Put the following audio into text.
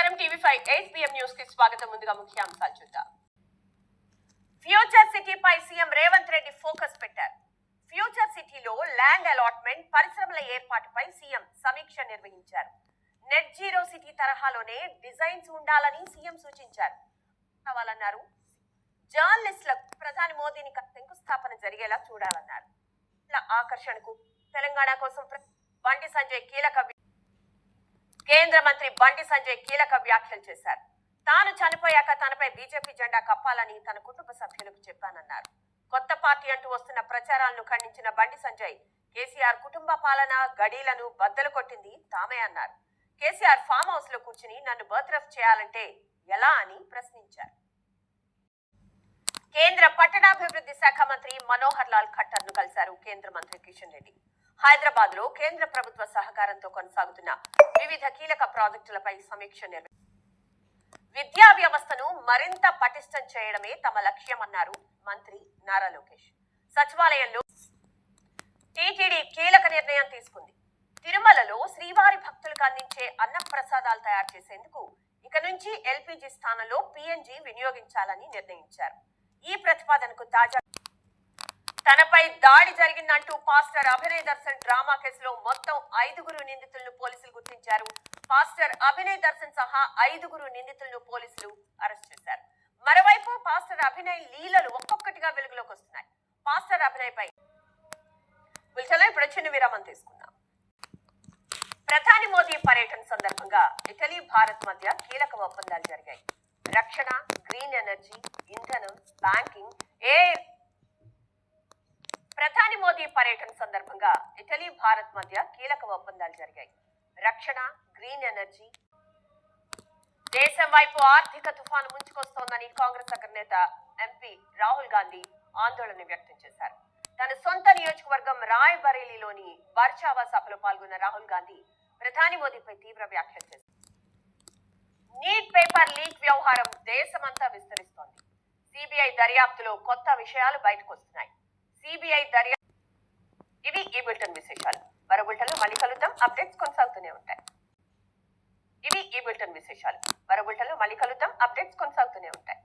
నమస్కారం TV5 8 PM news కి స్వాగతం. ముందుగా ముఖ్యాంశాలు చూద్దాం. ఫ్యూచర్ సిటీ పై సీఎం రేవంత్ రెడ్డి ఫోకస్ పెట్టారు. ఫ్యూచర్ సిటీలో ల్యాండ్ అలాట్మెంట్, పరిశ్రమల ఏర్పాటుపై సీఎం సమీక్ష నిర్వహించారు. నెట్ జీరో సిటీ తరహాలోనే డిజైన్స్ ఉండాలని సీఎం సూచించారు. కావాలన్నారు. జర్నలిస్టులకు ప్రధాని మోదీని శంకుస్థాపన జరిగేలా చూడాలన్నారు. ఆకర్షణకు తెలంగాణ కోసం బండి సంజయ్ కేంద్ర మంత్రి బండి సంజయ్ కీలక వ్యాఖ్యలు చేశారు. తాను చనిపోయాక తనపై బీజేపీ జెండా కప్పాలని తన కుటుంబ సభ్యులకు చెప్పానన్నారు. కొత్త పార్టీ అంటూ వస్తున్న ప్రచారాలను ఖండించిన బండి సంజయ్ కేసీఆర్ కుటుంబ పాలన గడీలను బద్దలు కొట్టింది తామే అన్నారు. కేసీఆర్ ఫామ్ హౌస్ లో కూర్చుని నన్ను బర్త్రఫ్ చేయాలంటే ఎలా అని ప్రశ్నించారు. కేంద్ర పట్టణాభివృద్ధి శాఖ మంత్రి మనోహర్ లాల్ ఖట్టర్ ను కలిశారు కేంద్ర మంత్రి కిషన్ రెడ్డి. హైదరాబాద్ లో కేంద్ర ప్రభుత్వ సహకారంతో కొనసాగుతున్న వివిధ కీలక ప్రాజెక్టులపై సమీక్ష నిర్వహించారు. విద్యా వ్యవస్థను మరింత పటిష్టం చేయడమే తమ లక్ష్యమన్నారు మంత్రి నారా లోకేష్. సచివాలయంలో టీటీడీ కీలక నిర్ణయం తీసుకుంది. తిరుమలలో శ్రీవారి భక్తులకు అందించే అన్న ప్రసాదాలు తయారు చేసేందుకు ఇక నుంచి ఎల్పీజీ స్థానంలో పీఎన్జీ వినియోగించాలని నిర్ణయించారు. ఈ ప్రతిపాదనకు తాజా తనపై దాడి జరిగిందంటూ పాస్టర్ అభినయ్ దర్శన్ డ్రామా కేసులో మొత్తం 5 నిందితులను పోలీసులు గుర్తించారు. పాస్టర్ అభినయ్ దర్శన్ సహా 5 నిందితులను పోలీసులు అరెస్ట్ చేశారు. మరోవైపు పాస్టర్ అభినయ్ లీలలు ఒక్కొక్కటిగా వెలుగులోకి వస్తున్నాయి. పాస్టర్ అభినయ్ పై ఇప్పుడు చిన్న విరామం తీసుకుందాం. ప్రధాని మోదీ పర్యటన సందర్భంగా ఇటలీ, భారత్ మధ్య కీలక ఒప్పందాలు జరిగాయి. రక్షణ, గ్రీన్ ఎనర్జీ, ఇంధనం, బ్యాంకింగ్, ప్రధాని మోదీ పర్యటన సందర్భంగా ఇటలీ, భారత్ మధ్య కీలక ఒప్పందాలు జరిగాయి. రక్షణ, గ్రీన్ ఎనర్జీ. దేశం వైపు ఆర్థిక తుఫాను ముంచుకొస్తోందని కాంగ్రెస్ అగ్రనేత ఎంపీ రాహుల్ గాంధీ ఆందోళన వ్యక్తం చేశారు. తన సొంత నియోజకవర్గం రాయ్ బరేలీలోని బర్చావా సభలో పాల్గొన్న రాహుల్ గాంధీ ప్రధాని మోదీపై తీవ్ర వ్యాఖ్యలు చేశారు. నీట్ పేపర్ లీక్ వ్యవహారం దేశమంతా విస్తరిస్తోంది. సిబిఐ దర్యాప్తులో కొత్త విషయాలు బయటకు వస్తున్నాయి. సిబిఐ దర్యాప్తు. ఇవి ఈ బులెటిన్ విశేషాలు. మరో బులెటిన్లో మళ్ళీ కలుద్దాం. అప్డేట్స్ కొనసాగుతూనే ఉంటాయి.